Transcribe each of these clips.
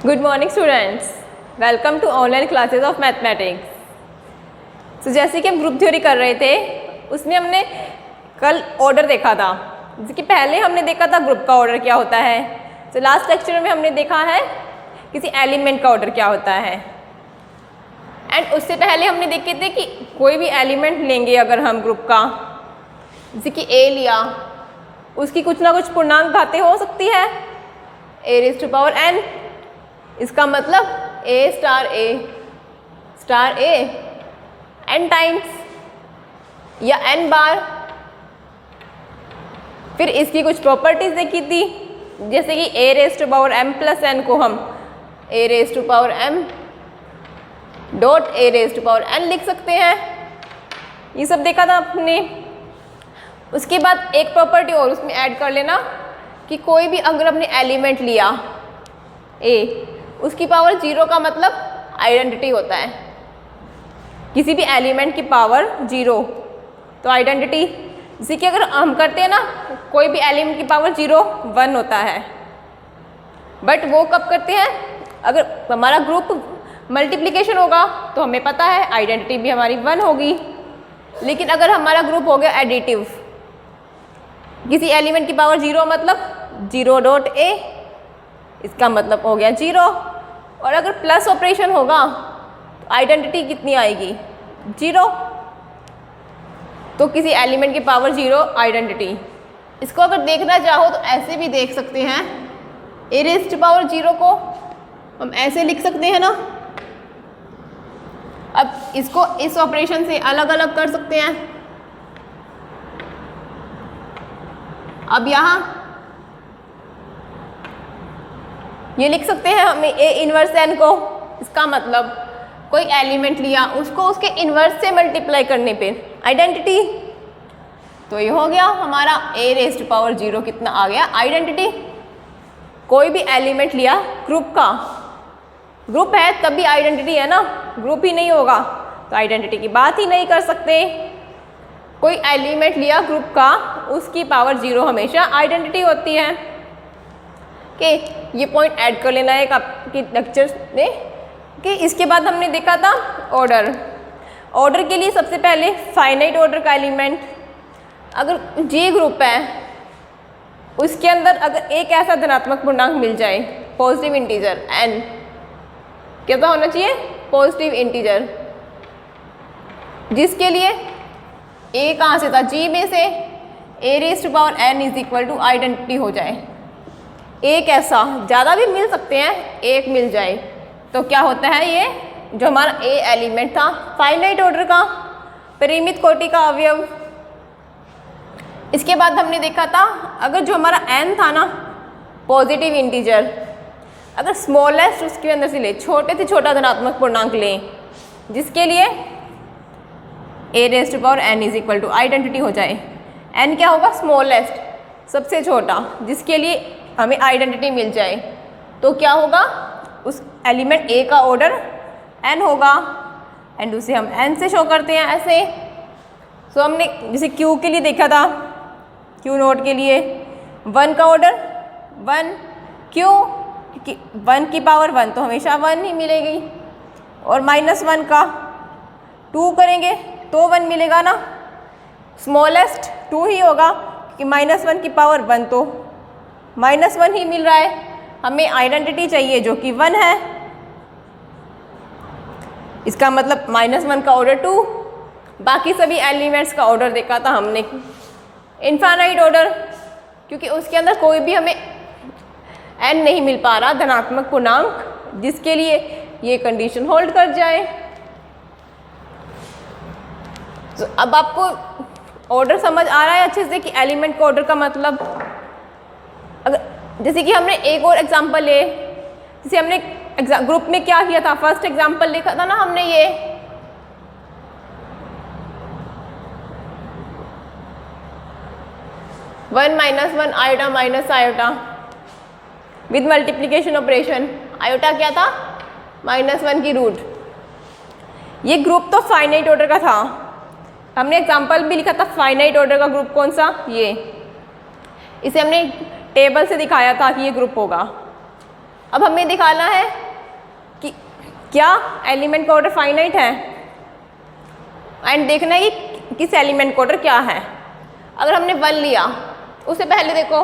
Good morning students, welcome to online classes of mathematics. तो जैसे कि हम ग्रुप थ्योरी कर रहे थे, उसमें हमने कल ऑर्डर देखा था। जैसे कि पहले हमने देखा था ग्रुप का ऑर्डर क्या होता है। तो लास्ट लेक्चर में हमने देखा है किसी एलिमेंट का ऑर्डर क्या होता है। एंड उससे पहले हमने देखे थे कि कोई भी एलिमेंट लेंगे अगर हम ग्रुप का, जैसे कि ए लिया, उसकी कुछ ना कुछ पूर्णांक घातें हो सकती है a raised to power n। इसका मतलब a star a n times या n बार। फिर इसकी कुछ प्रॉपर्टीज देखी थी, जैसे कि a raised to power m plus n को हम a raised to power m dot a raised to power n लिख सकते हैं। ये सब देखा था आपने। उसके बाद एक प्रॉपर्टी और उसमें ऐड कर लेना कि कोई भी अगर अपने एलिमेंट लिया a, उसकी पावर 0 का मतलब आइडेंटिटी होता है। किसी भी एलिमेंट की पावर 0 तो आइडेंटिटी, जैसे कि अगर हम करते हैं ना, कोई भी एलिमेंट की पावर 0 1 होता है। बट वो कब करते हैं, अगर हमारा ग्रुप मल्टीप्लिकेशन होगा तो हमें पता है आइडेंटिटी भी हमारी 1 होगी। लेकिन अगर हमारा ग्रुप हो गया एडिटिव, किसी एलिमेंट की पावर 0 मतलब 0 डॉट a, इसका मतलब हो गया 0। और अगर प्लस ऑपरेशन होगा तो आइडेंटिटी कितनी आएगी, 0। तो किसी एलिमेंट की पावर 0 आइडेंटिटी। इसको अगर देखना चाहो तो ऐसे भी देख सकते हैं, a raised to power 0 को हम ऐसे लिख सकते हैं ना। अब इसको इस ऑपरेशन से अलग अलग कर सकते हैं। अब यहाँ ये लिख सकते हैं हमें a इनवर्स n को। इसका मतलब कोई एलिमेंट लिया, उसको उसके इनवर्स से मल्टीप्लाई करने पे आइडेंटिटी। तो ये हो गया हमारा a raised to power 0 कितना आ गया, आइडेंटिटी। कोई भी एलिमेंट लिया ग्रुप का, ग्रुप है तभी आइडेंटिटी है ना, ग्रुप ही नहीं होगा तो आइडेंटिटी की बात ही नहीं कर सकते। कोई एलिमेंट लिया ग्रुप का, उसकी पावर 0 हमेशा आइडेंटिटी होती है। कि ये पॉइंट ऐड कर लेना है आपके लेक्चर में। कि इसके बाद हमने देखा था ऑर्डर। ऑर्डर के लिए सबसे पहले फाइनाइट ऑर्डर का एलिमेंट, अगर G ग्रुप है, उसके अंदर अगर एक ऐसा धनात्मक पूर्णांक मिल जाए, पॉजिटिव इंटीजर n, कैसा होना चाहिए, पॉजिटिव इंटीजर, जिसके लिए a कहाँ से था, G में से a raised to power n is equal to identity हो जाए। एक ऐसा, ज़्यादा भी मिल सकते हैं, एक मिल जाए तो क्या होता है, ये जो हमारा a एलिमेंट था फाइनाइट ऑर्डर का, परिमित कोटि का अवयव। इसके बाद हमने देखा था अगर जो हमारा n था ना, पॉजिटिव इंटीजर, अगर स्मॉलेस्ट उसके अंदर से ले, छोटे से छोटा धनात्मक पूर्णांक लें, जिसके लिए a raised to power n is equal to identity हो जाए। n क्या होगा, स्मॉलेस्ट, सबसे छोटा, जिसके लिए हमें आइडेंटिटी मिल जाए। तो क्या होगा, उस एलिमेंट a का ऑर्डर n होगा। एंड उसे हम n से शो करते हैं ऐसे। सो हमने जैसे q के लिए देखा था, q नोट के लिए 1 का ऑर्डर 1, क्यों, क्योंकि 1 की पावर 1 तो हमेशा 1 ही मिलेगी। और -1 का 2 करेंगे तो 1 मिलेगा ना, स्मॉलेस्ट 2 ही होगा, क्योंकि -1 की पावर 1 तो -1 ही मिल रहा है। हमें आइडेंटिटी चाहिए जो कि 1 है। इसका मतलब -1 का ऑर्डर 2। बाकी सभी एलिमेंट्स का ऑर्डर देखा था हमने इनफाइनाइट ऑर्डर, क्योंकि उसके अंदर कोई भी हमें n नहीं मिल पा रहा धनात्मक पूर्णांक, जिसके लिए ये कंडीशन होल्ड कर जाए। तो अब आपको ऑर्डर समझ आ रहा है अच्छे से कि एलिमेंट का ऑर्डर का मतलब। अगर जैसे कि हमने एक और एग्जांपल ले, जैसे हमने ग्रुप में क्या किया था, फर्स्ट एग्जांपल लिखा था ना हमने, ये 1 - 1 iota minus iota with multiplication operation. Iota क्या था, -1 की रूट। ये ग्रुप तो फाइनाइट ऑर्डर का था। हमने एग्जांपल भी लिखा था फाइनाइट ऑर्डर का ग्रुप कौन सा, ये। इसे हमने टेबल से दिखाया था कि ये ग्रुप होगा। अब हमें दिखाना है कि क्या एलिमेंट का ऑर्डर फाइनाइट है एंड देखना है कि किस एलिमेंट का ऑर्डर क्या है। अगर हमने 1 लिया, उससे पहले देखो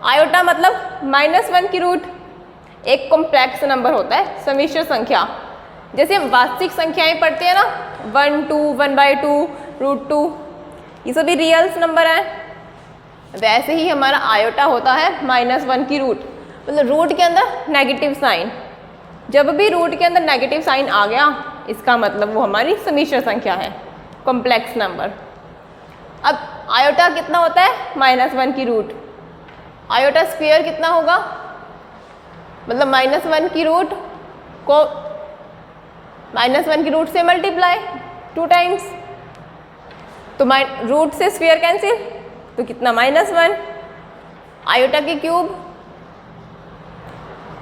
आयोटा मतलब -1 की रूट एक कॉम्प्लेक्स नंबर होता है, सम्मिश्र संख्या। जैसे हम वास्तविक संख्याएं पढ़ते हैं ना, 1 2 1/2 √2, ये सभी रियल्स नंबर हैं। वैसे ही हमारा आयोटा होता है -1 की रूट, मतलब रूट के अंदर नेगेटिव साइन। जब भी रूट के अंदर नेगेटिव साइन आ गया, इसका मतलब वो हमारी सम्मिश्र संख्या है, कॉम्प्लेक्स नंबर। अब आयोटा कितना होता है? -1 की रूट। आयोटा स्क्वायर कितना होगा? मतलब -1 की रूट को -1 की रूट से मल्टीप्लाई 2 टाइम्स, तो रूट से स्क्वायर कैंसिल, तो कितना -1। आयोटा के क्यूब,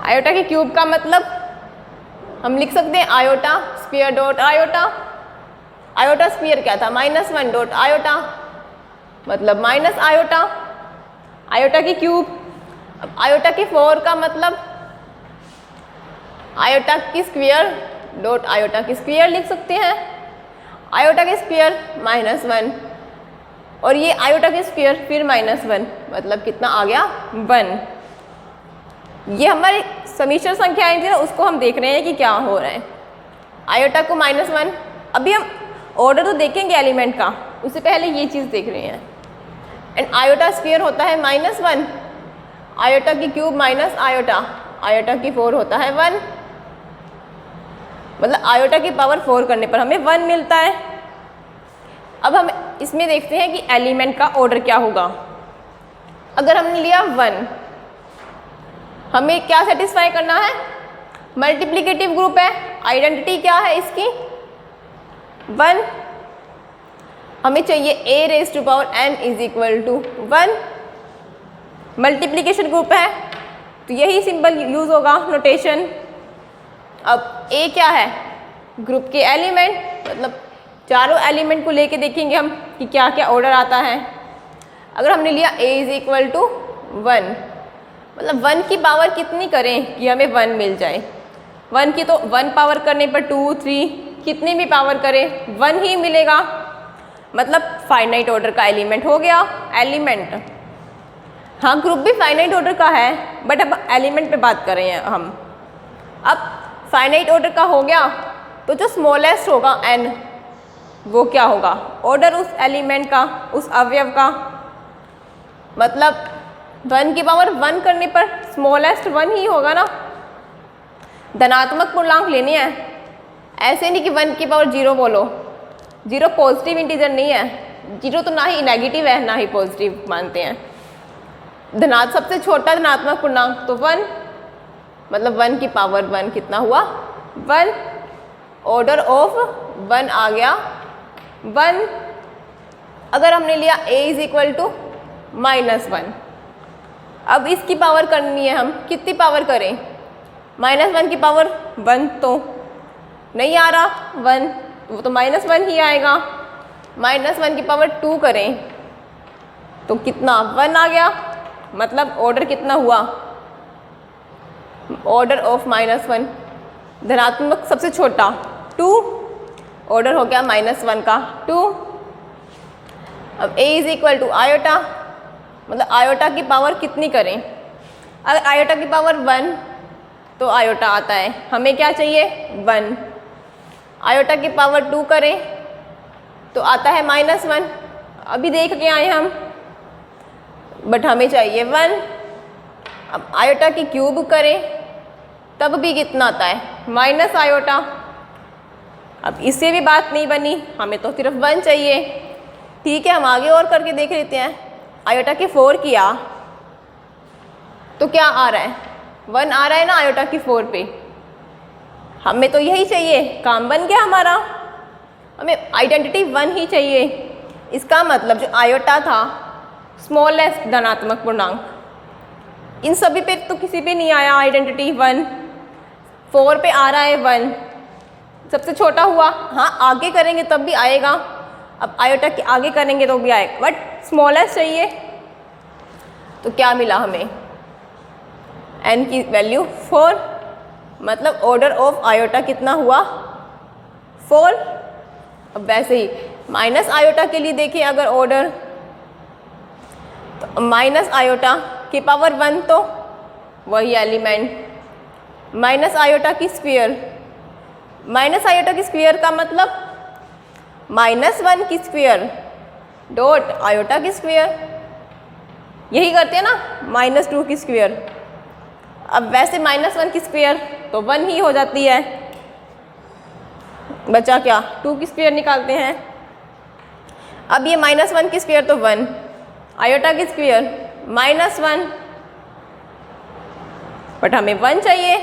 आयोटा के क्यूब का मतलब हम लिख सकते हैं iota square dot iota. Iota square क्या था? -1 डॉट आयोटा, मतलब माइनस आयोटा। आयोटा की क्यूब, अब आयोटा के 4 का मतलब आयोटा की स्क्वायर डॉट आयोटा की स्क्वायर लिख सकते हैं। आयोटा के स्क्वायर -1 और ये आयोटा के स्क्वायर फिर -1, मतलब कितना आ गया? 1। ये हमारी सम्मिश्र संख्याएं थी ना, उसको हम देख रहे हैं कि क्या हो रहा है। आयोटा को -1, अभी हम ऑर्डर तो देखेंगे एलिमेंट का, उससे पहले ये चीज़ देख रहे हैं। एंड आयोटा स्क्वायर होता है -1, आयोटा की क्यूब माइनस आयोटा, आयोटा की 4 होता है 1, मतलब आयोटा की पावर 4 करने पर हमें 1 मिलता है। अब हम इसमें देखते हैं कि एलिमेंट का ऑर्डर क्या होगा। अगर हमने लिया 1, हमें क्या सेटिस्फाई करना है? मल्टीप्लिकेटिव ग्रुप है, आइडेंटिटी क्या है इसकी? 1। हमें चाहिए a⁴n = 1। मल्टीप्लिकेशन ग्रुप है तो यही सिंबल यूज होगा, नोटेशन। अब a क्या है? ग्रुप के एलिमेंट, मतलब चारों एलिमेंट को लेके देखेंगे हम कि क्या क्या ऑर्डर आता है। अगर हमने लिया a = 1, मतलब 1 की पावर कितनी करें कि हमें 1 मिल जाए? 1 की तो 1 पावर करने पर 2 3 कितनी भी पावर करें 1 ही मिलेगा, मतलब फाइनाइट ऑर्डर का एलिमेंट हो गया। एलिमेंट, हाँ ग्रुप भी फाइनाइट ऑर्डर का है, बट अब एलिमेंट पे बात कर रहे हैं हम। अब फाइनाइट ऑर्डर का हो गया तो जो स्मॉलेस्ट होगा n, वो क्या होगा? ऑर्डर उस एलिमेंट का, उस अवयव का। मतलब 1 की पावर 1 करने पर स्मॉलेस्ट 1 ही होगा ना। धनात्मक पूर्णांक लेने हैं, ऐसे नहीं कि 1 की पावर 0 बोलो। 0 पॉजिटिव इंटीजर नहीं है, 0 तो ना ही नेगेटिव है ना ही पॉजिटिव मानते हैं। सबसे छोटा धनात्मक पूर्णांक तो 1, मतलब 1 की पावर 1 कितना हुआ? 1। ऑर्डर ऑफ 1 आ गया 1। अगर हमने लिया a = -1, अब इसकी पावर करनी है हम, कितनी पावर करें? -1 की पावर 1 तो नहीं आ रहा, 1 वो तो -1 ही आएगा। -1 की पावर 2 करें तो कितना? 1 आ गया, मतलब ऑर्डर कितना हुआ? ऑर्डर ऑफ -1, धनात्मक सबसे छोटा 2, ऑर्डर हो गया -1 का 2। अब a = आयोटा, मतलब आयोटा की पावर कितनी करें? अगर आयोटा की पावर 1 तो आयोटा आता है, हमें क्या चाहिए? 1। आयोटा की पावर 2 करें तो आता है -1, अभी देख के आए हम, बट हमें चाहिए 1। अब आयोटा की क्यूब करें तब भी कितना आता है? Minus iota. अब इससे भी बात नहीं बनी, हमें तो सिर्फ 1 चाहिए। ठीक है, हम आगे और करके देख लेते हैं। आयोटा के 4 किया तो क्या आ रहा है? 1 आ रहा है ना आयोटा की 4 पे। हमें तो यही चाहिए, काम बन गया हमारा। हमें आइडेंटिटी 1 ही चाहिए। इसका मतलब जो आयोटा था स्मॉलेस्ट धनात्मक पूर्णांक, इन सभी पे तो किसी पे नहीं आया आइडेंटिटी 1। 4 पे आ रहा है 1, सबसे छोटा हुआ। हाँ आगे करेंगे तब भी आएगा, अब आयोटा के आगे करेंगे तो भी आएगा, बट स्मॉलेस्ट चाहिए। तो क्या मिला हमें? n की वैल्यू 4, मतलब ऑर्डर ऑफ आयोटा कितना हुआ 4। अब वैसे ही माइनस आयोटा के लिए देखें अगर ऑर्डर, तो माइनस आयोटा की पावर 1 तो वही एलिमेंट, माइनस आयोटा की स्क्वायर, माइनस आयोटा की स्क्वायर का मतलब -1 की स्क्वायर डॉट आयोटा की स्क्वायर, यही करते हैं ना, -2 की स्क्वायर। अब वैसे -1 की स्क्वायर तो 1 ही हो जाती है, बचा क्या 2 की स्क्वायर निकालते हैं। अब ये -1 की स्क्वायर तो 1, आयोटा की स्क्वायर -1, बट हमें 1 चाहिए।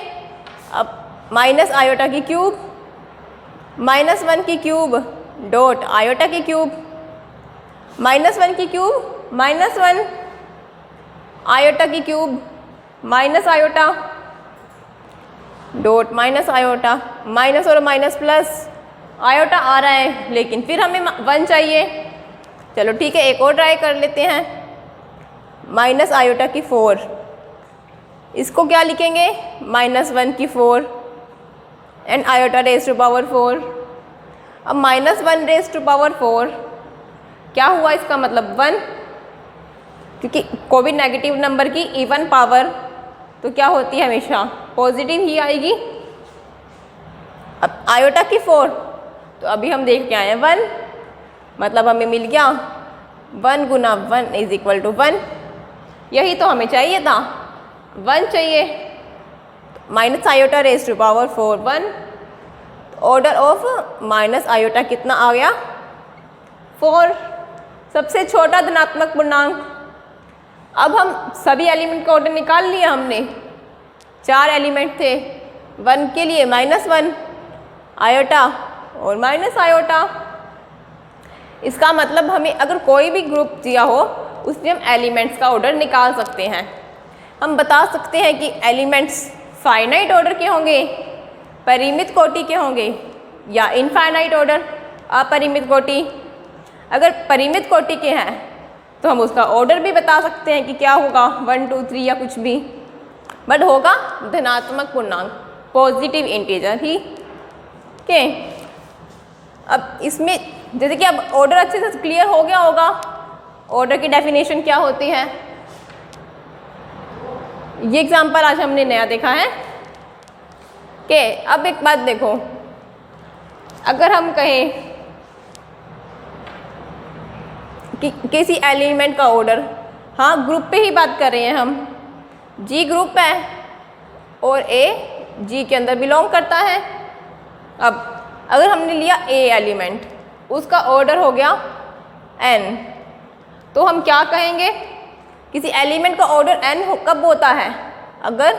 अब माइनस आयोटा की क्यूब, -1 की क्यूब डॉट आयोटा की क्यूब, -1 की क्यूब -1, आयोटा की cube minus iota dot minus iota, minus और माइनस प्लस, आयोटा आ रहा है लेकिन फिर हमें 1 चाहिए। चलो ठीक है, एक और ट्राई कर लेते हैं। माइनस आयोटा की 4, इसको क्या लिखेंगे -1 की 4 and iota raise to power 4। अब -1 रेज़ टू पावर 4 क्या हुआ, इसका मतलब 1, क्योंकि कोई भी नेगेटिव नंबर की इवन पावर तो क्या होती है, हमेशा पॉजिटिव ही आएगी। अब आयोटा की 4 तो अभी हम देख के आए हैं 1, मतलब हमें मिल गया 1 गुना 1 इज इक्वल टू 1, यही तो हमें चाहिए था, 1 चाहिए। Minus iota raise to power 4 1, order of minus iota कितना आ गया 4, सबसे छोटा धनात्मक पूर्णांक। अब हम सभी एलिमेंट का ऑर्डर निकाल लिया हमने, 4 एलिमेंट थे, 1 के लिए -1 आयोटा और माइनस आयोटा। इसका मतलब हमें अगर कोई भी ग्रुप दिया हो उसमें हम एलिमेंट्स का ऑर्डर निकाल सकते हैं। हम बता सकते हैं कि एलिमेंट्स फाइनाइट ऑर्डर के होंगे, परिमित कोटि के होंगे, या इनफाइनाइट ऑर्डर अपरिमित कोटि। अगर परिमित कोटि के हैं तो हम उसका ऑर्डर भी बता सकते हैं कि क्या होगा 1 2 3 या कुछ भी, बट होगा धनात्मक पूर्णांक, पॉजिटिव इंटीजर ही के। अब इसमें जैसे कि अब ऑर्डर अच्छे से क्लियर हो गया होगा, ऑर्डर की डेफिनेशन क्या होती है, ये एग्जांपल आज हमने नया देखा है कि अब एक बात देखो, अगर हम कहें कि किसी एलिमेंट का ऑर्डर, हाँ ग्रुप पे ही बात कर रहे हैं हम, जी ग्रुप है और ए जी के अंदर बिलोंग करता है। अब अगर हमने लिया ए एलिमेंट, उसका ऑर्डर हो गया n, तो हम क्या कहेंगे, किसी एलिमेंट का ऑर्डर n कब होता है, अगर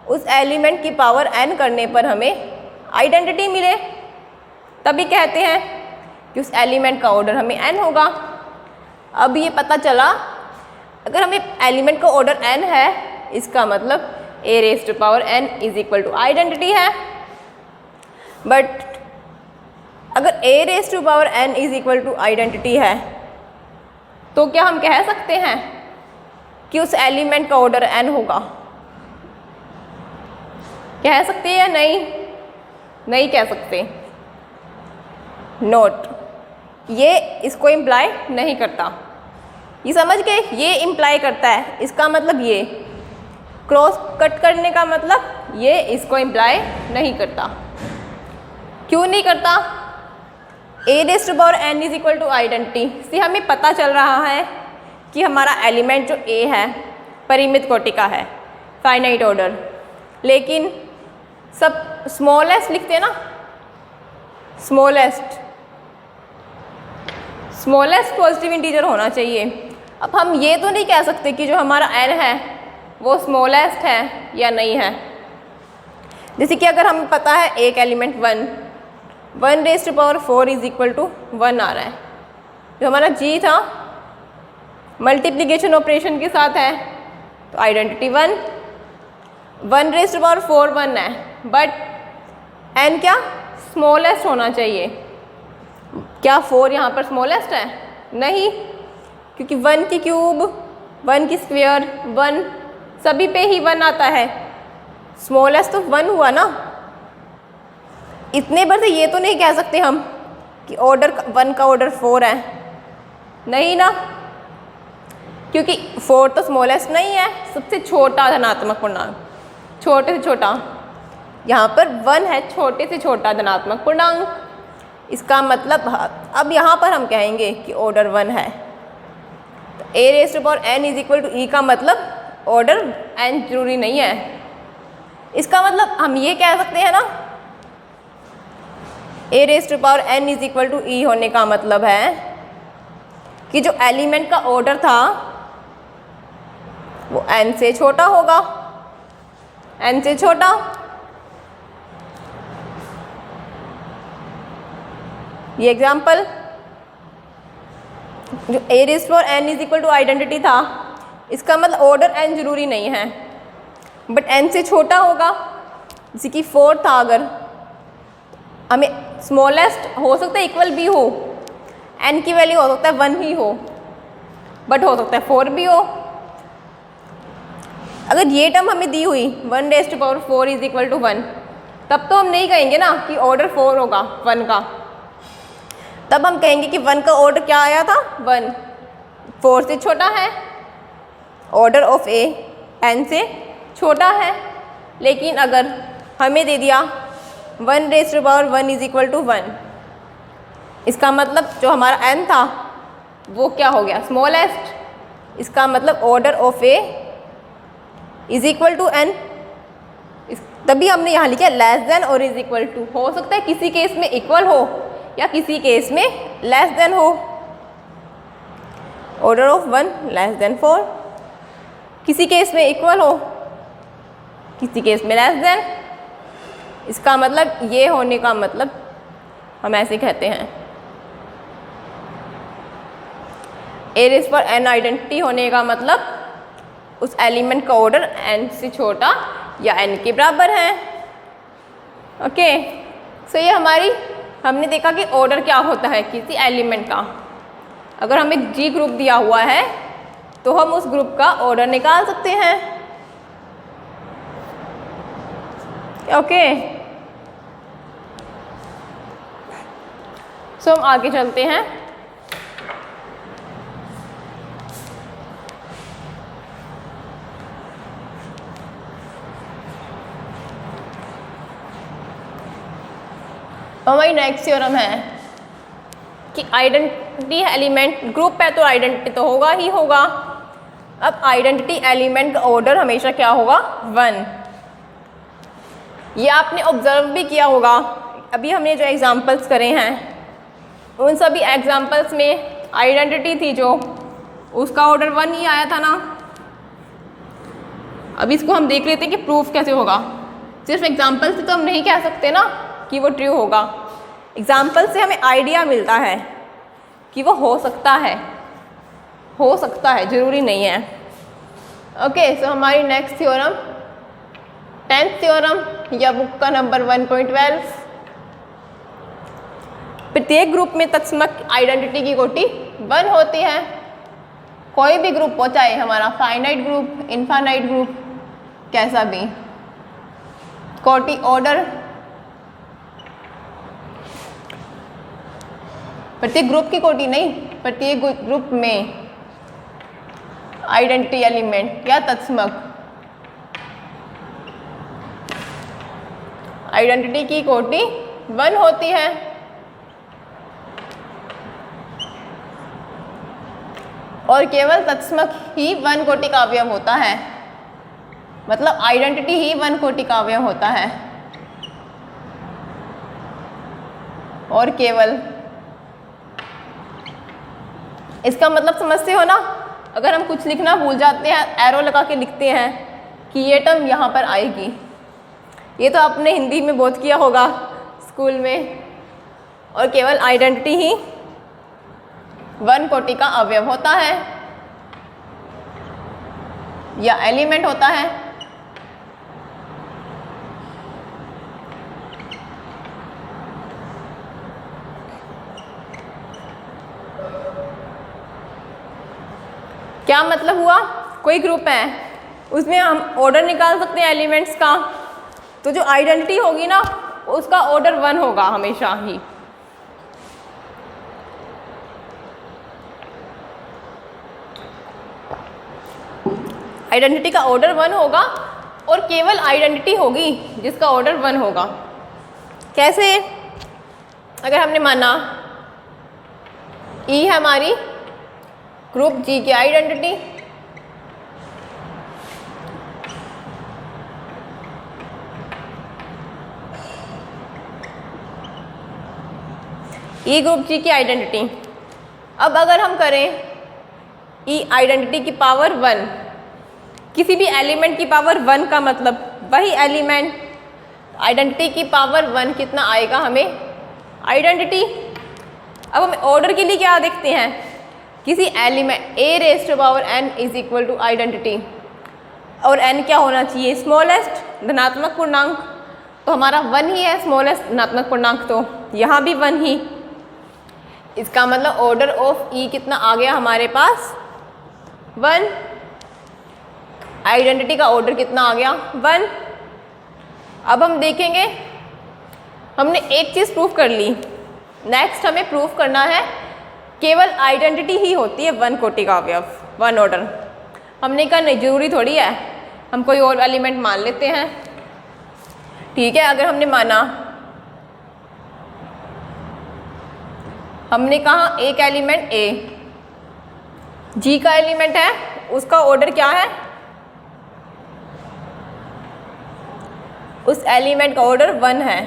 उस एलिमेंट की पावर n करने पर हमें आइडेंटिटी मिले, तभी कहते हैं कि उस एलिमेंट का ऑर्डर हमें n होगा। अब ये पता चला अगर हमें एलिमेंट का ऑर्डर n है, इसका मतलब a raise to power n is equal to identity है। बट अगर a raise to power n is equal to identity है तो क्या हम कह सकते हैं कि उस एलिमेंट का ऑर्डर n होगा, कह सकते हैं या नहीं, नहीं कह सकते, नोट, ये इसको इम्प्लाई नहीं करता, ये समझ गए, ये इम्प्लाई करता है, इसका मतलब ये क्रॉस कट करने का मतलब ये इसको इम्प्लाई नहीं करता। क्यों नहीं करता, a raise to power n is equal to identity से हमें पता चल रहा है कि हमारा एलिमेंट जो a है परिमित कोटि का है, फाइनाइट ऑर्डर, लेकिन सब स्मॉलेस्ट लिखते हैं ना, स्मॉलेस्ट पॉजिटिव इंटीजर होना चाहिए। अब हम ये तो नहीं कह सकते कि जो हमारा n है वो स्मॉलेस्ट है या नहीं है। जैसे कि अगर हमें पता है एक element 1 raise to power 4 is equal to 1 आ रहा है, जो हमारा g था मल्टीप्लिकेशन ऑपरेशन के साथ है, तो आइडेंटिटी 1 रेज़ टू पावर 4 1 है, बट n क्या स्मॉलेस्ट होना चाहिए। क्या 4 यहाँ पर स्मॉलेस्ट है, नहीं, क्योंकि 1 की क्यूब 1 की स्क्वायर 1, सभी पे ही 1 आता है, स्मॉलेस्ट तो 1 हुआ ना। इतने बार से ये तो नहीं कह सकते हम कि ऑर्डर 1 का ऑर्डर 4 है, नहीं ना, क्योंकि 4 तो स्मॉलेस्ट नहीं है, सबसे छोटा धनात्मक पूर्णांक, छोटे से छोटा। यहाँ पर 1 है छोटे से छोटा धनात्मक पूर्णांक, इसका मतलब अब यहाँ पर हम कहेंगे कि ऑर्डर 1 है। तो a raise to power n is equal to E का मतलब ऑर्डर n जरूरी नहीं है। इसका मतलब हम ये कह सकते हैं ना, a raise to power n is equal to E होने का मतलब है कि जो एलिमेंट का ऑर्डर था वो n से छोटा होगा, n से छोटा। ये एग्जाम्पल जो a raise to power n is equal to identity था, इसका मतलब ऑर्डर n जरूरी नहीं है, बट n से छोटा होगा। जैसे कि 4 था, अगर हमें स्मॉलेस्ट हो सकता है इक्वल भी हो, n की वैल्यू हो सकता है 1 ही हो, बट हो सकता है 4 भी हो। अगर ये टर्म हमें दी हुई 1 raise to power 4 is equal to 1, तब तो हम नहीं कहेंगे ना कि ऑर्डर 4 होगा 1 का, तब हम कहेंगे कि 1 का ऑर्डर क्या आया था 1, 4 से छोटा है, ऑर्डर ऑफ a n से छोटा है। लेकिन अगर हमें दे दिया 1 raise to power 1 is equal to 1, इसका मतलब जो हमारा n था वो क्या हो गया स्मॉलेस्ट, इसका मतलब order of a is equal to n। तभी हमने यहाँ लिखा लेस देन और इज इक्वल टू। हो सकता है किसी केस में इक्वल हो या किसी केस में लेस देन हो। ऑर्डर ऑफ 1 लेस देन 4, किसी केस में इक्वल हो, किसी केस में लेस देन। इसका मतलब ये होने का मतलब हम ऐसे कहते हैं a रेज़ पर n आइडेंटिटी होने का मतलब उस एलिमेंट का ऑर्डर n से छोटा या n के बराबर है। ओके, सो ये हमने देखा कि ऑर्डर क्या होता है किसी एलिमेंट का। अगर हमें G ग्रुप दिया हुआ है तो हम उस ग्रुप का ऑर्डर निकाल सकते हैं। ओके, सो हम आगे चलते हैं। हमारी नेक्स्ट थ्योरम है कि आइडेंटिटी एलिमेंट ग्रुप है तो आइडेंटिटी तो होगा ही होगा। अब आइडेंटिटी एलिमेंट का ऑर्डर हमेशा क्या होगा 1। ये आपने ऑब्जर्व भी किया होगा, अभी हमने जो एग्जांपल्स करे हैं उन सभी एग्जांपल्स में आइडेंटिटी थी जो उसका ऑर्डर 1 ही आया था ना। अब इसको हम देख लेते हैं कि प्रूफ कैसे होगा। सिर्फ एग्जांपल से तो हम नहीं कह सकते ना कि वो ट्रू होगा। एग्जाम्पल से हमें आइडिया मिलता है कि वो हो सकता है, जरूरी नहीं है। ओके, सो हमारी नेक्स्ट थ्योरम 10th थ्योरम या बुक का नंबर 1.12। प्रत्येक ग्रुप में तत्समक आइडेंटिटी की कोटि 1 होती है। कोई भी ग्रुप हो, चाहे हमारा फाइनाइट ग्रुप, इनफाइनाइट ग्रुप, कैसा भी, कोटि ऑर्डर प्रत्येक ग्रुप की कोटि नहीं, प्रत्येक ग्रुप में आइडेंटिटी एलिमेंट या तत्समक आइडेंटिटी की कोटि 1 होती है। और केवल तत्समक ही 1 कोटि का अवयव होता है, मतलब आइडेंटिटी ही 1 कोटि का अवयव होता है। और केवल इसका मतलब समझते हो ना, अगर हम कुछ लिखना भूल जाते हैं एरो लगा के लिखते हैं कि ये टर्म यहाँ पर आएगी। ये तो आपने हिंदी में बहुत किया होगा स्कूल में। और केवल आइडेंटिटी ही 1 कोटि का अवयव होता है या एलिमेंट होता है। क्या मतलब हुआ, कोई ग्रुप है उसमें हम ऑर्डर निकाल सकते हैं एलिमेंट्स का। तो जो आइडेंटिटी होगी ना उसका ऑर्डर 1 होगा हमेशा ही। आइडेंटिटी का ऑर्डर 1 होगा और केवल आइडेंटिटी होगी जिसका ऑर्डर 1 होगा। कैसे? अगर हमने माना ई है हमारी ग्रुप जी की आइडेंटिटी, ई ग्रुप जी की आइडेंटिटी। अब अगर हम करें ई आइडेंटिटी की पावर 1, किसी भी एलिमेंट की पावर 1 का मतलब वही एलिमेंट, आइडेंटिटी की पावर 1 कितना आएगा हमें? आइडेंटिटी। अब हम ऑर्डर के लिए क्या देखते हैं? किसी element a raise to power n is equal to identity, और n क्या होना चाहिए? स्मॉलेस्ट धनात्मक पूर्णांक। तो हमारा 1 ही है स्मॉलेस्ट धनात्मक पूर्णांक, तो यहाँ भी 1 ही। इसका मतलब ऑर्डर ऑफ ई कितना आ गया हमारे पास? 1। आइडेंटिटी का ऑर्डर कितना आ गया? 1। अब हम देखेंगे, हमने एक चीज़ प्रूफ कर ली, नेक्स्ट हमें प्रूफ करना है केवल आइडेंटिटी ही होती है 1 कोटि का अवयव, 1 ऑर्डर। हमने कहा नहीं, जरूरी थोड़ी है, हम कोई और एलिमेंट मान लेते हैं। ठीक है, अगर हमने माना, हमने कहा एक एलिमेंट ए जी का एलिमेंट है, उसका ऑर्डर क्या है? उस एलिमेंट का ऑर्डर 1 है।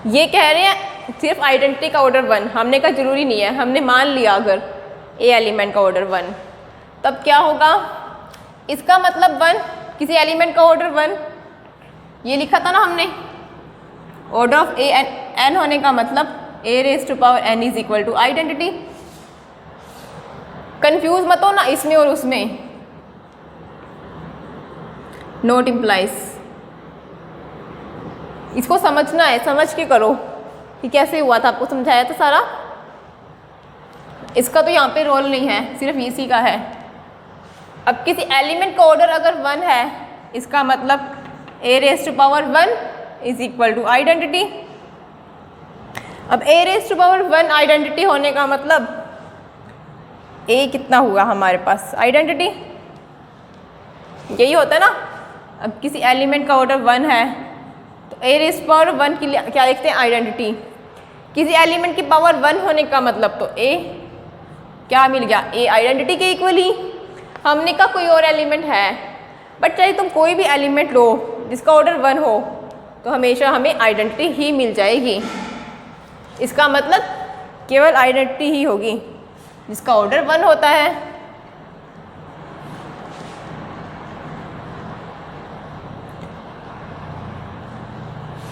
ये कह रहे हैं सिर्फ आइडेंटिटी का ऑर्डर 1, हमने कहा जरूरी नहीं है, हमने मान लिया अगर ए एलिमेंट का ऑर्डर 1, तब क्या होगा? इसका मतलब 1, किसी एलिमेंट का ऑर्डर 1, ये लिखा था ना हमने, ऑर्डर ऑफ ए एन होने का मतलब a raise to power n is equal to identity. Confuse मत हो ना इसमें और उसमें, नोट इम्प्लाइज। इसको समझना है, समझ के करो कि कैसे हुआ था, आपको समझाया था सारा। इसका तो यहाँ पे रोल नहीं है, सिर्फ इसी का है। अब किसी एलिमेंट का ऑर्डर अगर 1 है, इसका मतलब a raise to power 1 is equal to identity. अब a raise to power 1 identity होने का मतलब a कितना हुआ हमारे पास? आइडेंटिटी। यही होता है ना। अब किसी एलिमेंट का ऑर्डर 1 है तो a रेज़ टू पावर 1 के लिए क्या देखते हैं? आइडेंटिटी। किसी एलिमेंट की पावर 1 होने का मतलब तो a क्या मिल गया? a आइडेंटिटी के इक्वल ही। हमने कहा कोई और एलिमेंट है, बट चाहे तुम कोई भी एलिमेंट लो जिसका ऑर्डर 1 हो तो हमेशा हमें आइडेंटिटी ही मिल जाएगी। इसका मतलब केवल आइडेंटिटी ही होगी जिसका ऑर्डर 1 होता है।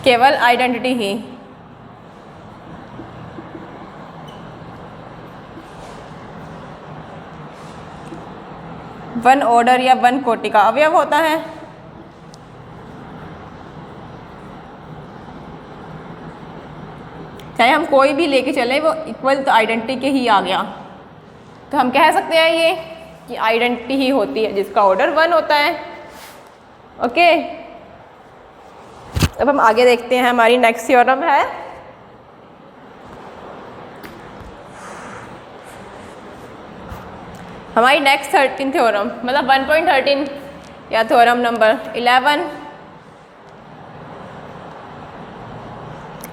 केवल आइडेंटिटी ही। वन ऑर्डर या 1 कोटि का अवयव होता है। चाहे हम कोई भी लेके चले, वो इक्वल तो आइडेंटिटी के ही आ गया, तो हम कह सकते हैं ये कि आइडेंटिटी ही होती है जिसका ऑर्डर 1 होता है। ओके, अब हम आगे देखते हैं। हमारी नेक्स्ट थ्योरम है हमारी नेक्स्ट 13 थ्योरम, मतलब 1.13 या थ्योरम नंबर 11।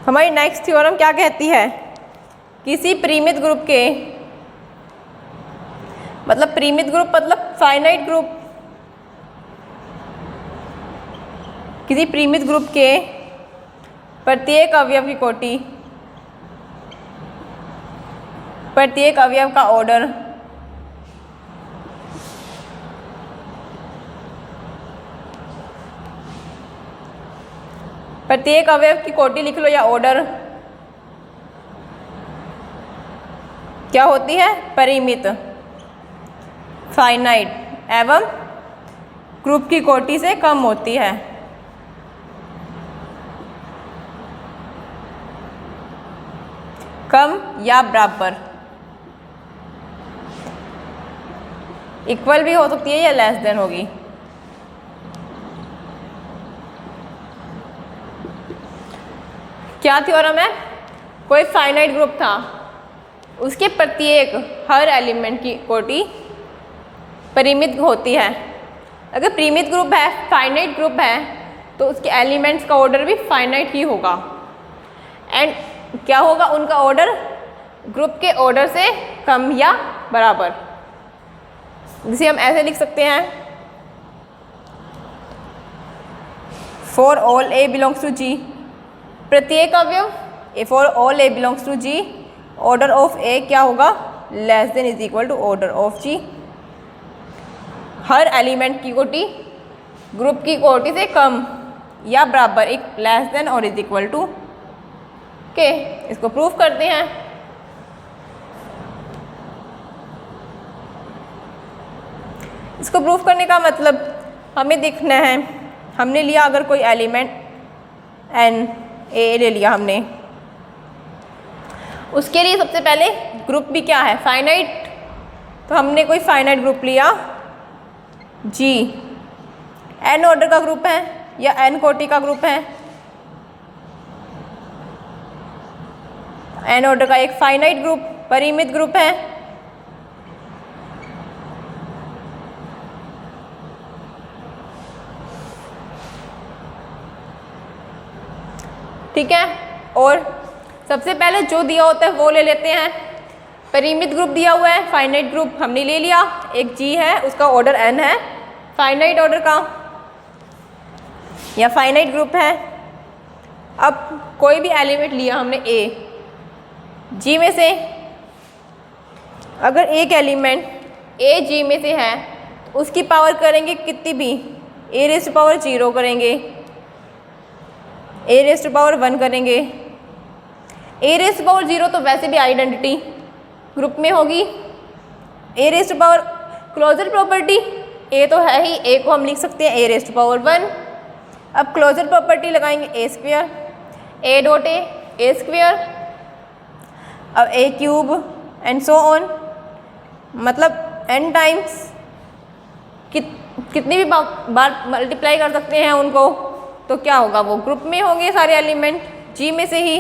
हमारी नेक्स्ट थ्योरम क्या कहती है? किसी परिमित ग्रुप के, मतलब परिमित ग्रुप मतलब फाइनाइट ग्रुप, किसी परिमित ग्रुप के प्रत्येक अवयव की कोटि, प्रत्येक अवयव का ऑर्डर प्रत्येक अवयव की कोटि लिख लो या ऑर्डर क्या होती है? परिमित, फाइनाइट एवं ग्रुप की कोटि से कम होती है। कम या बराबर। इक्वल भी हो सकती है या लेस देन होगी। क्या थ्योरम है? कोई फाइनाइट ग्रुप था, उसके प्रत्येक हर एलिमेंट की कोटि परिमित होती है। अगर परिमित ग्रुप है, फाइनाइट ग्रुप है, तो उसके एलिमेंट्स का ऑर्डर भी फाइनाइट ही होगा। एंड क्या होगा उनका ऑर्डर? ग्रुप के ऑर्डर से कम या बराबर, जिसे हम ऐसे लिख सकते हैं, for all A belongs to G, प्रत्येक अवयव for all A belongs to G, order of A क्या होगा? Less than is equal to order of G. हर एलिमेंट की कोटि ग्रुप की कोटि से कम या बराबर, एक लेस देन और इज इक्वल टू के। इसको प्रूफ करते हैं। इसको प्रूफ करने का मतलब हमें देखना है, हमने लिया अगर कोई एलिमेंट एन ए ले लिया हमने, उसके लिए सबसे पहले ग्रुप भी क्या है? फाइनाइट। तो हमने कोई फाइनाइट ग्रुप लिया जी, एन ऑर्डर का ग्रुप है या एन कोटि का ग्रुप है, एन ऑर्डर का एक फाइनाइट ग्रुप, परिमित ग्रुप है। ठीक है, और सबसे पहले जो दिया होता है वो ले लेते हैं। परिमित ग्रुप दिया हुआ है, फाइनाइट ग्रुप हमने ले लिया, एक जी है, उसका ऑर्डर एन है, फाइनाइट ऑर्डर का या फाइनाइट ग्रुप है। अब कोई भी एलिमेंट लिया हमने ए, जी में से अगर एक एलिमेंट ए जी में से है तो उसकी पावर करेंगे कितनी भी, ए रेज़ टू पावर 0 करेंगे, ए रेज़ टू पावर 1 करेंगे। ए रेज़ टू पावर 0 तो वैसे भी आइडेंटिटी ग्रुप में होगी। A raise to power closure property, A तो है ही, ए को हम लिख सकते हैं ए रेज़ टू पावर 1। अब क्लोजर प्रॉपर्टी लगाएंगे A square, A dot A square, अब A cube and so on, मतलब n टाइम्स कितनी भी बार मल्टीप्लाई कर सकते हैं उनको, तो क्या होगा? वो ग्रुप में होंगे सारे एलिमेंट जी में से ही।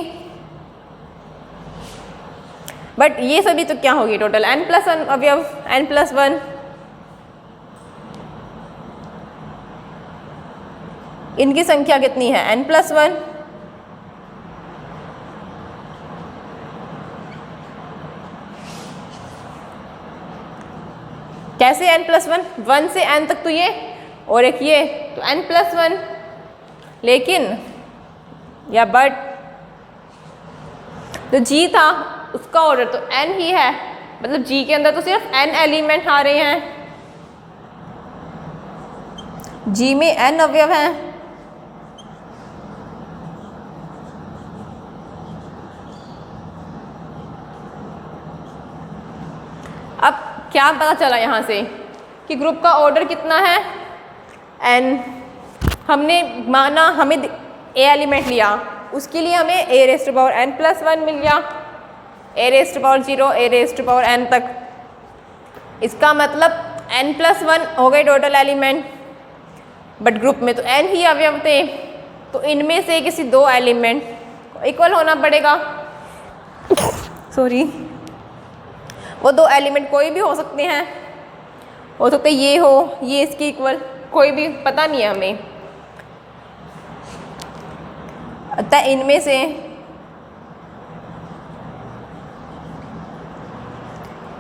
बट ये सभी तो क्या होगी? टोटल n+1 अवयव, n+1। इनकी संख्या कितनी है? n+1। कैसे n+1? 1 से n तक तो ये और एक ये, तो n+1। लेकिन या बट जो जी था उसका ऑर्डर तो n ही है, मतलब जी के अंदर तो सिर्फ n एलिमेंट आ रहे हैं, जी में n अवयव हैं। अब क्या पता चला यहाँ से कि ग्रुप का ऑर्डर कितना है? n। हमने माना हमें ए एलिमेंट लिया, उसके लिए हमें A raise to power n+1 मिल गया, A raise to power 0, A raise to power n तक। इसका मतलब n+1 हो गए टोटल एलिमेंट, बट ग्रुप में तो n ही अवयव थे, तो इनमें से किसी दो एलिमेंट को इक्वल होना पड़ेगा। सॉरी, वो दो एलिमेंट कोई भी हो सकते हैं, हो सकते ये हो, ये इसके इक्वल, कोई भी पता नहीं है हमें। अतः इनमें से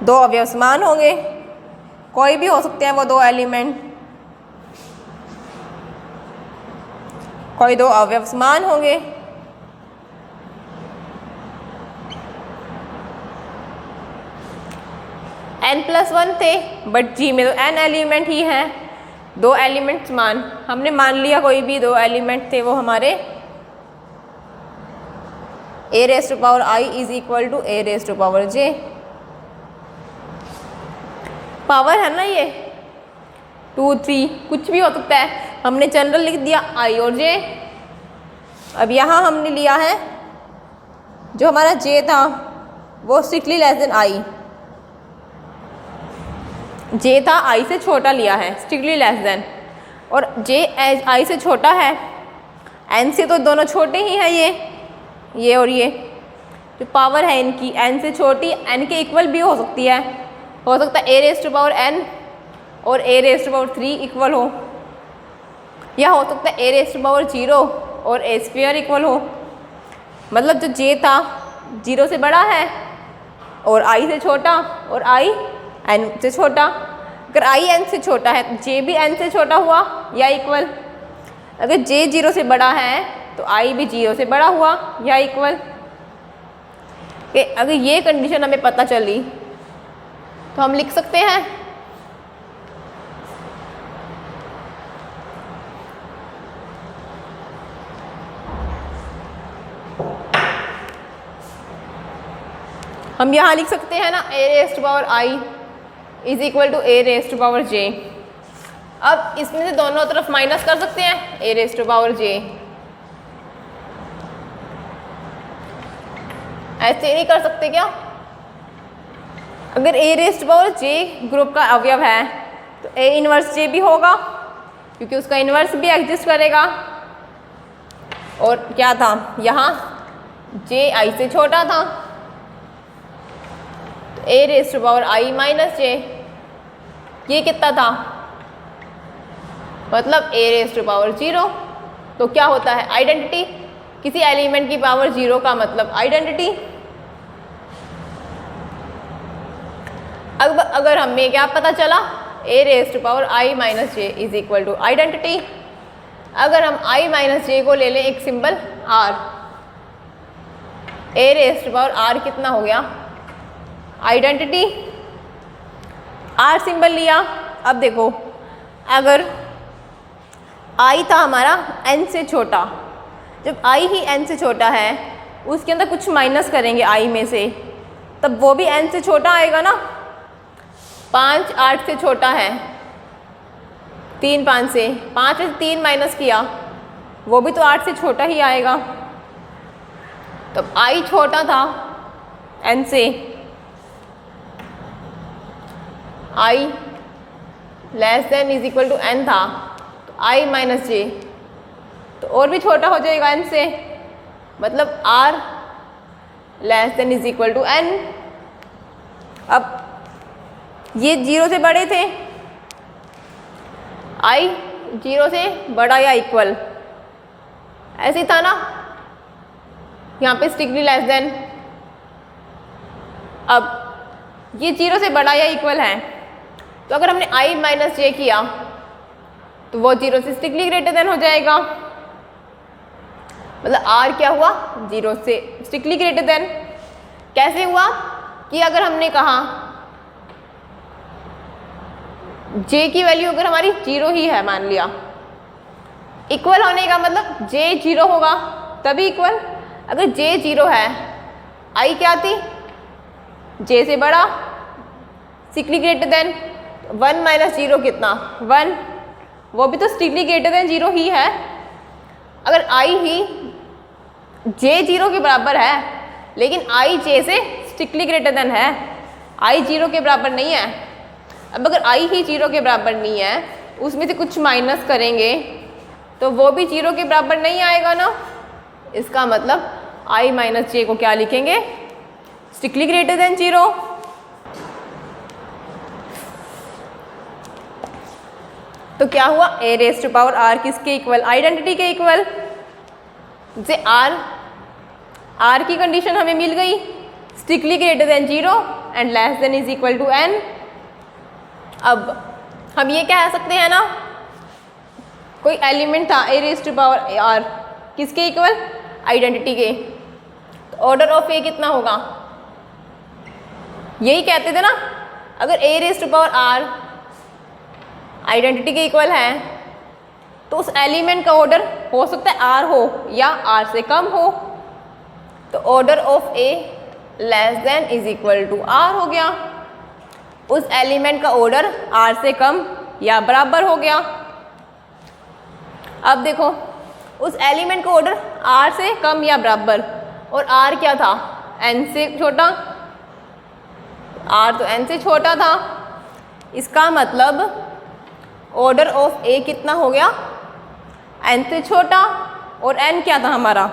दो अवयव समान होंगे, कोई भी हो सकते हैं वो दो एलिमेंट, कोई दो अवयव समान होंगे। n+1 थे, बट जी में तो n एलिमेंट ही हैं, दो एलिमेंट समान। हमने मान लिया कोई भी दो एलिमेंट थे वो हमारे a raise to power i is equal to a raise to power j। Power है ना ये 2, 3 कुछ भी हो सकता है, हमने जनरल लिख दिया i और j। अब यहाँ हमने लिया है जो हमारा j था वो स्ट्रिक्टली लेस देन i, जे था आई से छोटा लिया है, स्ट्रिक्टली लेस देन, और जे आई से छोटा है, एन से तो दोनों छोटे ही हैं, ये और ये जो पावर है इनकी एन से छोटी, एन के इक्वल भी हो सकती है, हो सकता है ए रेज़ टू पावर एन और ए रेज़ टू पावर 3 इक्वल हो, या हो सकता है ए रेज़ टू पावर 0 और ए स्क्वायर इक्वल हो। मतलब जो जे था 0 से बड़ा है और आई से छोटा और आई एन से छोटा। अगर आई एन से छोटा है तो जे भी एन से छोटा हुआ या इक्वल। अगर जे 0 से बड़ा है तो आई भी 0 से बड़ा हुआ या इक्वल। कि अगर ये कंडीशन हमें पता चली तो हम लिख सकते हैं हम यहाँ लिख सकते हैं ना, a raise to power i is equal to a raise to power j. अब इसमें से दोनों तरफ माइनस कर सकते हैं, a raise to power j. ऐसे नहीं कर सकते क्या? अगर a raise to power j group का अवयव है तो ए इनवर्स जे भी होगा, क्योंकि उसका इनवर्स भी एग्जिस्ट करेगा। और क्या था यहाँ, जे आई से छोटा था, तो a raise to power i minus j, ये कितना था, मतलब ए रेज़ टू पावर 0। तो क्या होता है, आइडेंटिटी। किसी एलिमेंट की पावर 0 का मतलब आइडेंटिटी। अब अगर हमें क्या पता चला, a raise to power i minus j is equal to identity. अगर हम आई माइनस जे को ले लें एक symbol r, a raise to power r कितना हो गया, आइडेंटिटी। आर सिंबल लिया। अब देखो, अगर आई था हमारा एन से छोटा, जब आई ही एन से छोटा है उसके अंदर कुछ माइनस करेंगे आई में से, तब वो भी एन से छोटा आएगा ना। 5 8 से छोटा है, 3 5 से, 5 में 3 माइनस किया, वो भी तो 8 से छोटा ही आएगा। तब आई छोटा था एन से, i less than is equal to n था, तो आई माइनस जे तो और भी छोटा हो जाएगा एन से, मतलब r less than is equal to n. अब ये 0 से बड़े थे, आई 0 से बड़ा या इक्वल, ऐसे था ना, यहाँ पे स्ट्रिक्टली लेस देन। अब ये 0 से बड़ा या इक्वल है, तो अगर हमने आई माइनस जे किया तो वो 0 से स्ट्रिक्टली ग्रेटर देन हो जाएगा। मतलब आर क्या हुआ, 0 से स्ट्रिक्टली ग्रेटर देन। कैसे हुआ कि अगर हमने कहा जे की वैल्यू अगर हमारी 0 ही है, मान लिया, इक्वल होने का मतलब जे 0 होगा तभी इक्वल। अगर जे 0 है, आई क्या थी, जे से बड़ा, स्ट्रिक्टली ग्रेटर देन। 1 माइनस 0 कितना, 1, वो भी तो स्ट्रिक्टली ग्रेटर देन 0 ही है। अगर आई ही जे 0 के बराबर है, लेकिन आई जे से स्ट्रिक्टली ग्रेटर देन है, आई 0 के बराबर नहीं है। अब अगर आई ही 0 के बराबर नहीं है, उसमें से कुछ माइनस करेंगे तो वो भी 0 के बराबर नहीं आएगा ना। इसका मतलब आई माइनस जे को क्या लिखेंगे, स्ट्रिक्टली ग्रेटर देन 0। तो क्या हुआ, a raise to power r किसके इक्वल, आइडेंटिटी के इक्वल। जे आर की कंडीशन हमें मिल गई, strictly greater than 0 and less than is equal to n. अब हम ये कह सकते हैं ना, कोई एलिमेंट था ए रेज़ टू पावर आर किसके इक्वल, आइडेंटिटी के, तो ऑर्डर ऑफ ए कितना होगा, यही कहते थे ना। अगर a raise to power r identity के इक्वल है तो उस एलिमेंट का ऑर्डर हो सकता है आर हो या आर से कम हो, तो order of a less than is equal to r हो गया। उस एलिमेंट का ऑर्डर आर से कम या बराबर हो गया। अब देखो, उस एलिमेंट का ऑर्डर आर से कम या बराबर, और आर क्या था, एन से छोटा, आर तो एन से छोटा था, इसका मतलब ऑर्डर ऑफ ए कितना हो गया, n से छोटा, और n क्या था हमारा,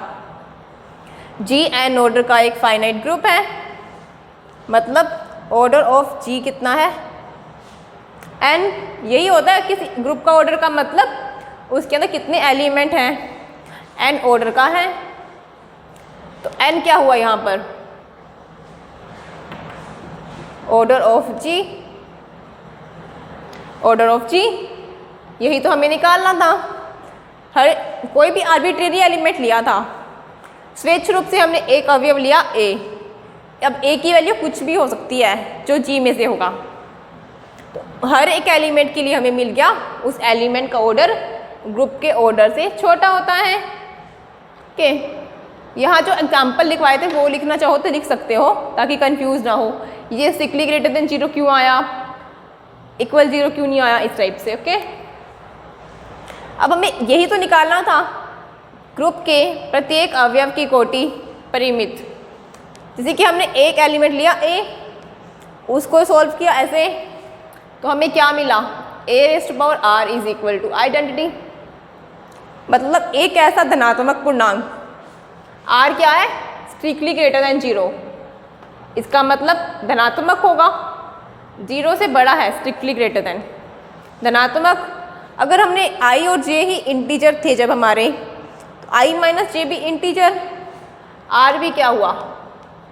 जी n ऑर्डर का एक फाइनाइट ग्रुप है, मतलब ऑर्डर ऑफ जी कितना है, n। यही होता है किसी ग्रुप का ऑर्डर का मतलब उसके अंदर कितने एलिमेंट हैं, n ऑर्डर का है। तो n क्या हुआ यहाँ पर, order of g, order of g, यही तो हमें निकालना था। हर कोई भी आर्बिट्रेरी एलिमेंट लिया था, स्वेच्छ रूप से हमने एक अवयव लिया a, अब a की वैल्यू कुछ भी हो सकती है जो g में से होगा, तो हर एक एलिमेंट के लिए हमें मिल गया उस एलिमेंट का ऑर्डर ग्रुप के ऑर्डर से छोटा होता है। ओके, यहाँ जो एग्जाम्पल लिखवाए थे वो लिखना चाहो तो लिख सकते हो ताकि कंफ्यूज ना हो, ये स्ट्रिक्टली ग्रेटर देन 0 क्यों आया, इक्वल 0 क्यों नहीं आया, इस टाइप से। ओके, अब हमें यही तो निकालना था, ग्रुप के प्रत्येक अवयव की कोटि परिमित। जैसे कि हमने एक एलिमेंट लिया a, उसको सॉल्व किया ऐसे, तो हमें क्या मिला, a⁻r is equal to identity, मतलब एक ऐसा धनात्मक पूर्णांक, r क्या है, स्ट्रिक्टली ग्रेटर देन 0, इसका मतलब धनात्मक होगा, 0 से बड़ा है, स्ट्रिक्टली ग्रेटर देन धनात्मक। अगर हमने i और j ही इंटीजर थे जब हमारे, तो i माइनस j भी इंटीजर, r भी क्या हुआ,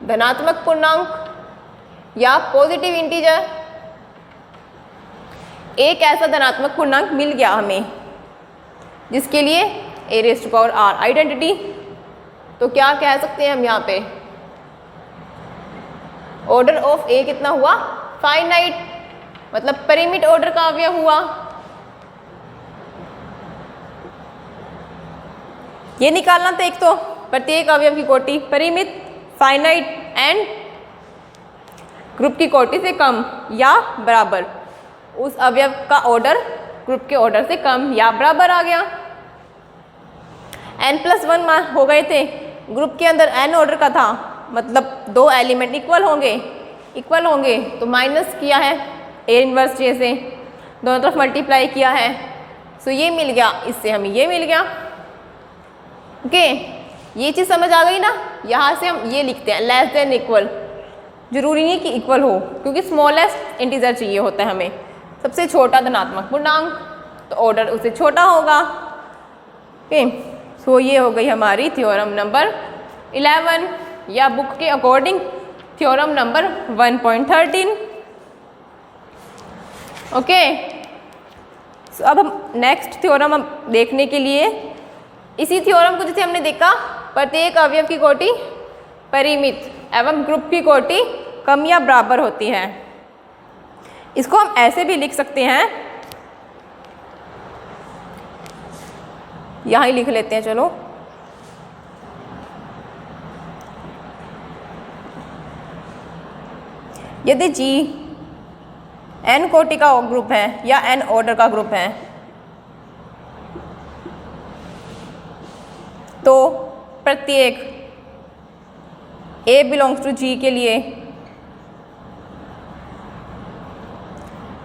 धनात्मक पूर्णांक या पॉजिटिव इंटीजर। एक ऐसा धनात्मक पूर्णांक मिल गया हमें जिसके लिए a⁻r आइडेंटिटी। तो क्या कह सकते हैं हम यहाँ पे, ऑर्डर ऑफ a कितना हुआ, फाइनाइट, मतलब परिमित ऑर्डर का अवयव हुआ। ये निकालना था एक तो प्रत्येक अवयव की कोटि परिमित, फाइनाइट एंड ग्रुप की कोटि से कम या बराबर, उस अवयव का ऑर्डर ग्रुप के ऑर्डर से कम या बराबर आ गया। n+1 हो गए थे, ग्रुप के अंदर n ऑर्डर का था, मतलब दो एलिमेंट इक्वल होंगे तो माइनस किया है a−j से, दोनों तरफ मल्टीप्लाई किया है, सो ये मिल गया, इससे हमें ये मिल गया। ओके, ये चीज़ समझ आ गई ना। यहाँ से हम ये लिखते हैं लेस देन इक्वल, जरूरी नहीं कि इक्वल हो क्योंकि स्मॉलेस्ट इंटीजर चाहिए होता है हमें, सबसे छोटा धनात्मक पूर्णांक, तो ऑर्डर उससे छोटा होगा। ओके, सो ये हो गई हमारी थ्योरम नंबर 11 या बुक के अकॉर्डिंग थ्योरम नंबर 1.13। ओके, सो अब हम नेक्स्ट थ्योरम हम देखने के लिए इसी थ्योरम को जैसे हमने देखा, प्रत्येक अवयव की कोटि परिमित एवं ग्रुप की कोटि कम या बराबर होती है। इसको हम ऐसे भी लिख सकते हैं, यहाँ ही लिख लेते हैं, चलो यदि G n कोटि का ग्रुप है या n ऑर्डर का ग्रुप है तो प्रत्येक a बिलोंग्स टू G के लिए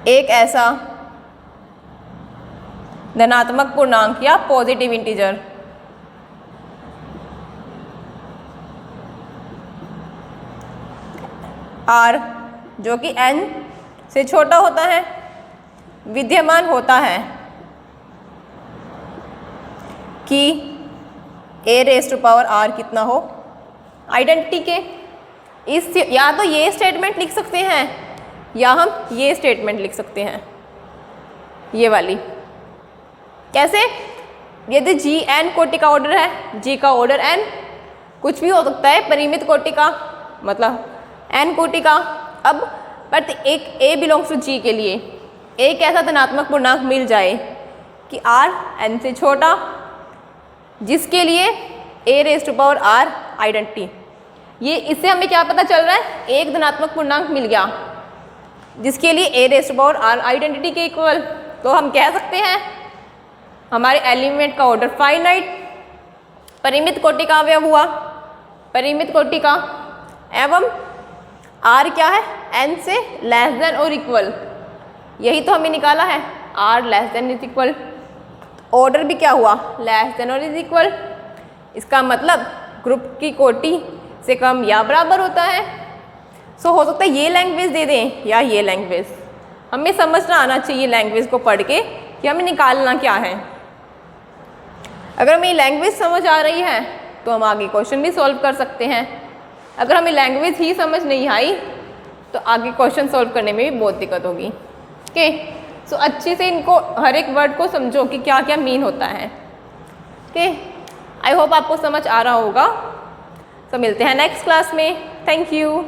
एक ऐसा धनात्मक पूर्णांक या पॉजिटिव इंटीजर r जो कि n से छोटा होता है विद्यमान होता है कि a⁻r कितना हो आइडेंटिटी के। इस या तो ये स्टेटमेंट लिख सकते हैं या हम ये स्टेटमेंट लिख सकते हैं, ये वाली। कैसे? यदि G n कोटि का ऑर्डर है, G का ऑर्डर n कुछ भी हो सकता है, परिमित कोटि का मतलब n कोटि का। अब प्रति एक a बिलोंग्स टू G के लिए एक ऐसा धनात्मक पूर्णांक मिल जाए कि r n से छोटा, जिसके लिए a⁻r आइडेंटिटी। ये इससे हमें क्या पता चल रहा है, एक धनात्मक पूर्णांक मिल गया जिसके लिए a⁻r आइडेंटिटी के इक्वल। तो हम कह सकते हैं हमारे एलिमेंट का ऑर्डर फाइनाइट परिमित कोटि का अवयव हुआ, परिमित कोटि का, एवं r क्या है, n से लेस देन और इक्वल, यही तो हमें निकाला है, r less than is equal, order भी क्या हुआ, लेस देन और इज इक्वल। इसका मतलब ग्रुप की कोटि से कम या बराबर होता है। सो हो सकता है ये लैंग्वेज दे दें या ये लैंग्वेज, हमें समझना आना चाहिए लैंग्वेज को पढ़ के कि हमें निकालना क्या है। अगर हमें लैंग्वेज समझ आ रही है तो हम आगे क्वेश्चन भी सॉल्व कर सकते हैं। अगर हमें लैंग्वेज ही समझ नहीं आई तो आगे क्वेश्चन सॉल्व करने में भी बहुत दिक्कत होगी। ओके, सो अच्छे से इनको हर एक वर्ड को समझो कि क्या क्या मीन होता है। ओके, आई होप आपको समझ आ रहा होगा। तो मिलते हैं नेक्स्ट क्लास में। Thank you.